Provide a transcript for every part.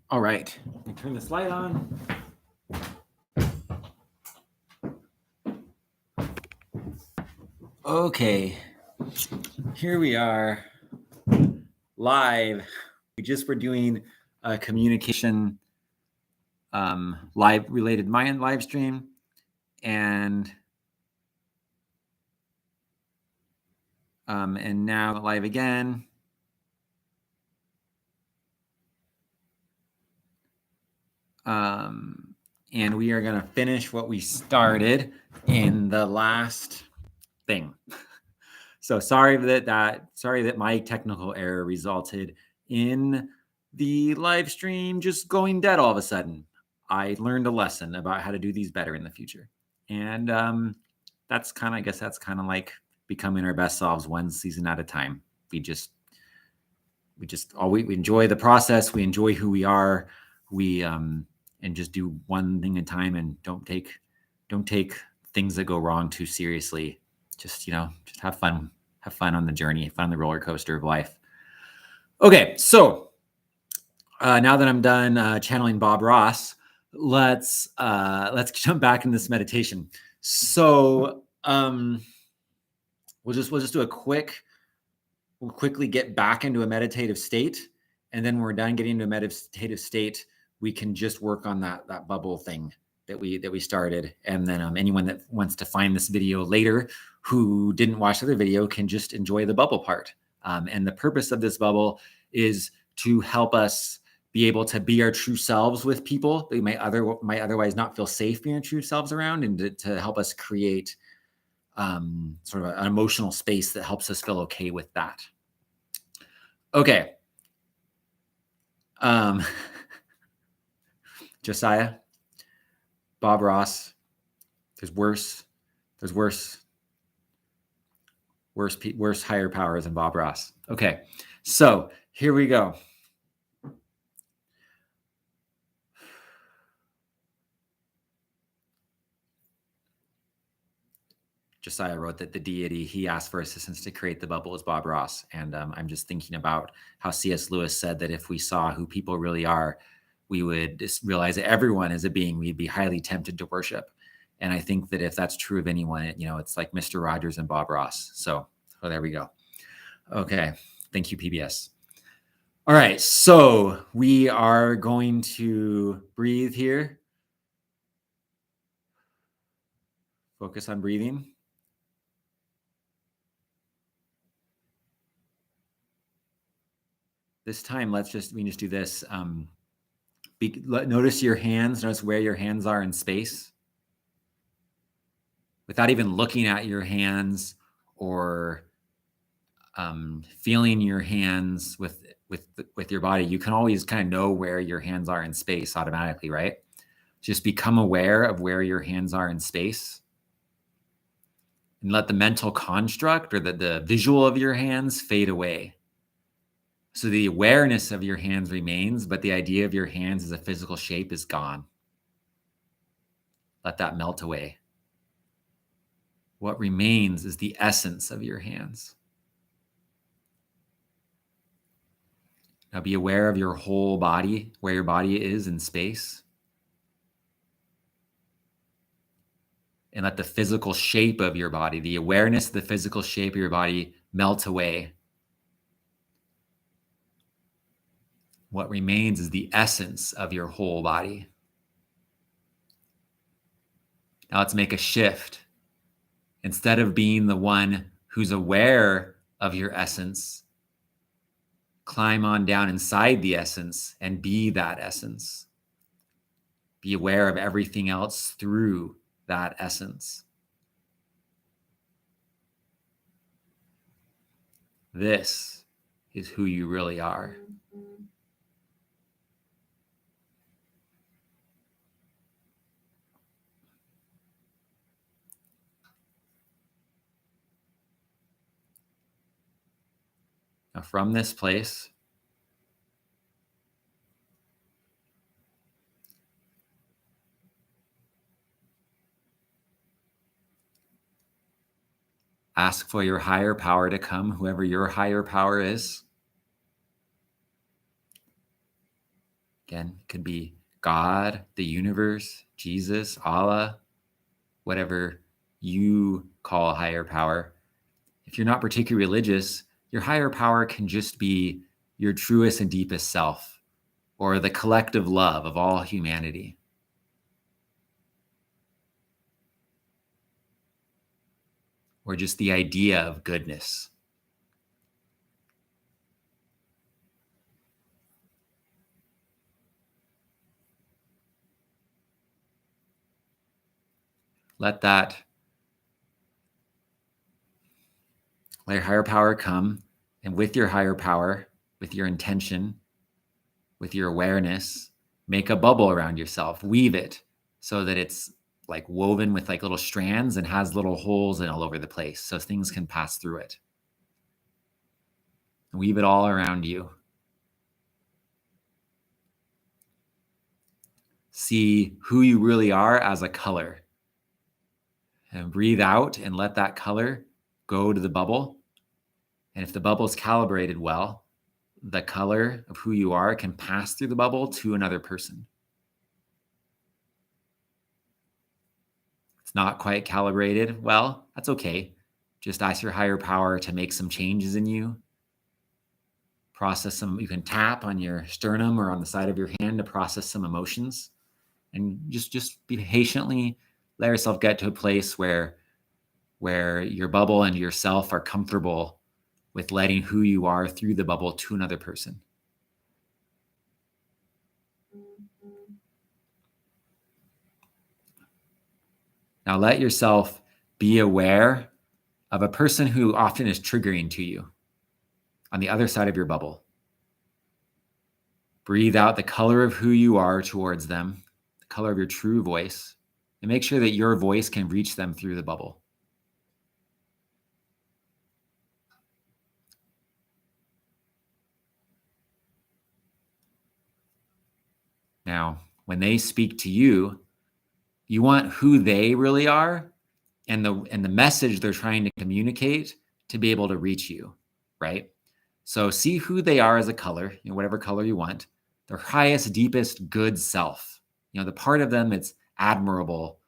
All right, let me turn this light on. Okay, here we are live. We just were doing a communication live related Mayan live stream, and now live again. And we are going to finish what we started in the last thing. So sorry that my technical error resulted in the live stream just going dead all of a sudden. I learned a lesson about how to do these better in the future. And that's kind of like becoming our best selves one season at a time. We enjoy the process. We enjoy who we are. We and just do one thing at a time, and don't take things that go wrong too seriously. Just have fun on the journey, fun on the roller coaster of life. Okay, so now that I'm done channeling Bob Ross, let's jump back in this meditation. So we'll just do we'll quickly get back into a meditative state, and then when we're done getting into a meditative state, we can just work on that bubble thing that we started. And then anyone that wants to find this video later who didn't watch the other video can just enjoy the bubble part. And the purpose of this bubble is to help us be able to be our true selves with people that we might otherwise not feel safe being our true selves around, and to help us create sort of an emotional space that helps us feel okay with that. Okay. Josiah, Bob Ross, there's worse higher powers than Bob Ross. Okay, so here we go. Josiah wrote that the deity he asked for assistance to create the bubble is Bob Ross. And I'm just thinking about how C.S. Lewis said that if we saw who people really are, we would just realize that everyone is a being we'd be highly tempted to worship. And I think that if that's true of anyone, it's like Mr. Rogers and Bob Ross. So there we go. Okay. Thank you, PBS. All right. So we are going to breathe here. Focus on breathing. This time, we can just do this. Notice your hands. Notice where your hands are in space, without even looking at your hands or feeling your hands with your body. You can always kind of know where your hands are in space automatically, right? Just become aware of where your hands are in space, and let the mental construct or the visual of your hands fade away. So the awareness of your hands remains, but the idea of your hands as a physical shape is gone. Let that melt away. What remains is the essence of your hands. Now be aware of your whole body, where your body is in space. And let the physical shape of your body, the awareness of the physical shape of your body, melt away. What remains is the essence of your whole body. Now let's make a shift. Instead of being the one who's aware of your essence, climb on down inside the essence and be that essence. Be aware of everything else through that essence. This is who you really are. Now, from this place, ask for your higher power to come, whoever your higher power is. Again, it could be God, the universe, Jesus, Allah, whatever you call a higher power. If you're not particularly religious, your higher power can just be your truest and deepest self, or the collective love of all humanity. Or just the idea of goodness. Let your higher power come, and with your higher power, with your intention, with your awareness, make a bubble around yourself, weave it so that it's like woven with like little strands and has little holes in all over the place so things can pass through it. Weave it all around you. See who you really are as a color. And breathe out and let that color go to the bubble. And if the bubble is calibrated well, the color of who you are can pass through the bubble to another person. It's not quite calibrated well, that's okay. Just ask your higher power to make some changes in you. Process some, you can tap on your sternum or on the side of your hand to process some emotions. And just be patiently, let yourself get to a place where your bubble and yourself are comfortable with letting who you are through the bubble to another person. Now let yourself be aware of a person who often is triggering to you on the other side of your bubble. Breathe out the color of who you are towards them, the color of your true voice, and make sure that your voice can reach them through the bubble. Now, when they speak to you, you want who they really are and the message they're trying to communicate to be able to reach you, right? So see who they are as a color, whatever color you want, their highest, deepest, good self. The part of them that's admirable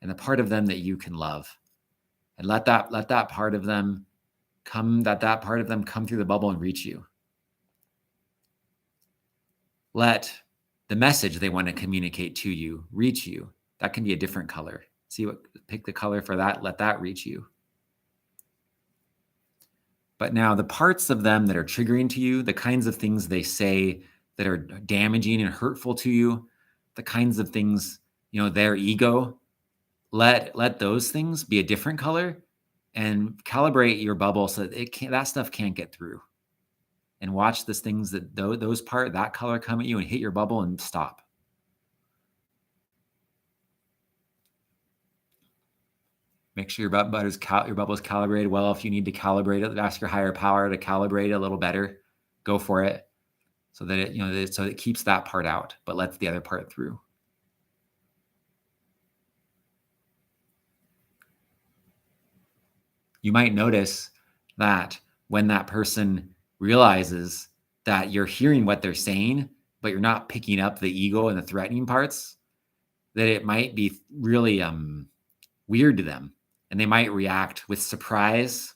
and the part of them that you can love. And let that part of them come through the bubble and reach you. Let the message they want to communicate to you reach you. That can be a different color. Pick the color for that, let that reach you. But now the parts of them that are triggering to you, the kinds of things they say that are damaging and hurtful to you, the kinds of things, their ego, let those things be a different color and calibrate your bubble so that that stuff can't get through. And watch those things that color come at you and hit your bubble and stop. Make sure your bubble is calibrated well. If you need to calibrate it, ask your higher power to calibrate it a little better. Go for it, so that it keeps that part out, but lets the other part through. You might notice that when that person realizes that you're hearing what they're saying, but you're not picking up the ego and the threatening parts, that it might be really weird to them. And they might react with surprise,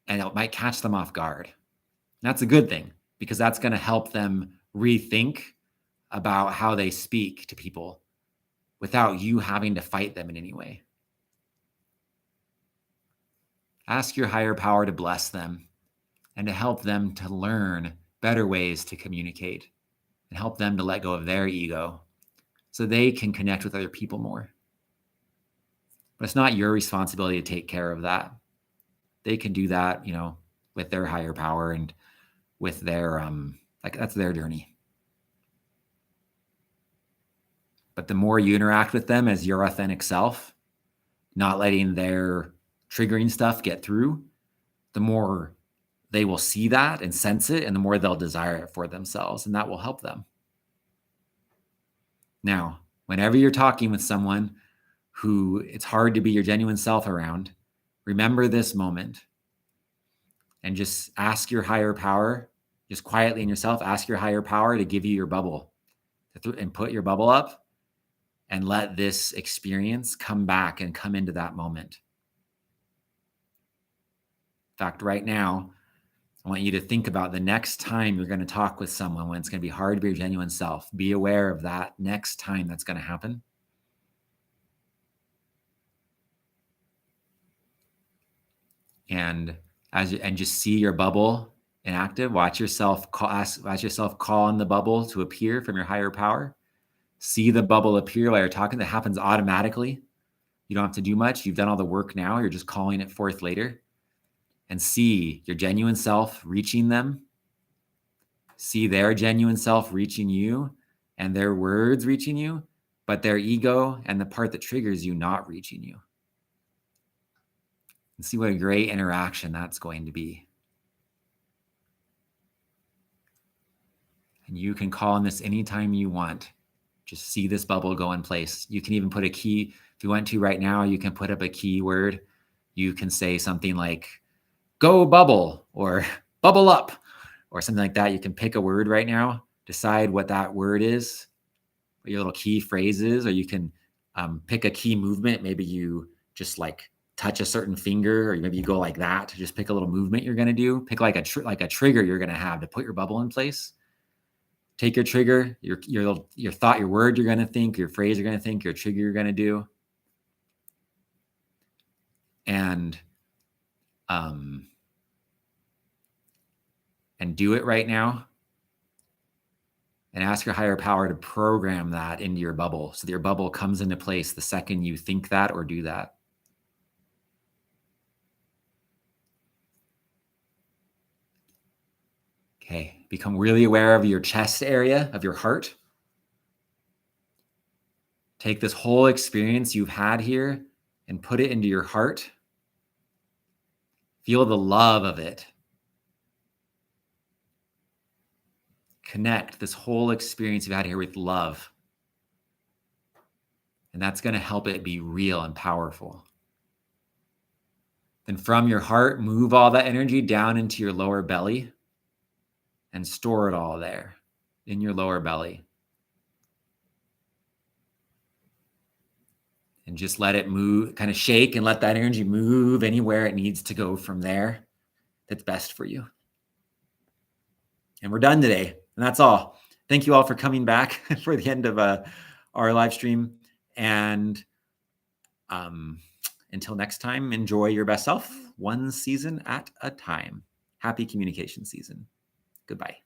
and it might catch them off guard. And that's a good thing, because that's going to help them rethink about how they speak to people without you having to fight them in any way. Ask your higher power to bless them and to help them to learn better ways to communicate and help them to let go of their ego so they can connect with other people more. But it's not your responsibility to take care of that. They can do that, with their higher power and with their, that's their journey. But the more you interact with them as your authentic self, not letting their triggering stuff get through, the more they will see that and sense it, and the more they'll desire it for themselves, and that will help them. Now, whenever you're talking with someone who it's hard to be your genuine self around, remember this moment and just ask your higher power Just quietly in yourself, ask your higher power to give you your bubble and put your bubble up and let this experience come back and come into that moment. In fact, right now, I want you to think about the next time you're going to talk with someone when it's going to be hard to be your genuine self. Be aware of that next time that's going to happen. And just see your bubble inactive. Watch yourself call on the bubble to appear from your higher power. See the bubble appear while you're talking. That happens automatically. You don't have to do much. You've done all the work now. You're just calling it forth later. And see your genuine self reaching them. See their genuine self reaching you and their words reaching you, but their ego and the part that triggers you not reaching you. And see what a great interaction that's going to be. And you can call on this anytime you want. Just see this bubble go in place. You can even put a key. If you want to right now, you can put up a keyword. You can say something like, go bubble, or bubble up, or something like that. You can pick a word right now, decide what that word is, what your little key phrase is, or you can pick a key movement. Maybe you just like touch a certain finger, or maybe you go like that. Just pick a little movement you're going to do. Pick like a trigger you're going to have to put your bubble in place. Take your trigger, your thought, your word you're going to think, your phrase you're going to think, your trigger you're going to do. And do it right now. And ask your higher power to program that into your bubble so that your bubble comes into place the second you think that or do that. Okay, become really aware of your chest area, of your heart. Take this whole experience you've had here and put it into your heart. Feel the love of it. Connect this whole experience you've had here with love. And that's going to help it be real and powerful. Then from your heart, move all that energy down into your lower belly and store it all there in your lower belly. And just let it move, kind of shake and let that energy move anywhere it needs to go from there that's best for you. And we're done today. And that's all. Thank you all for coming back for the end of our live stream. And until next time, enjoy your best self, one season at a time. Happy communication season. Goodbye.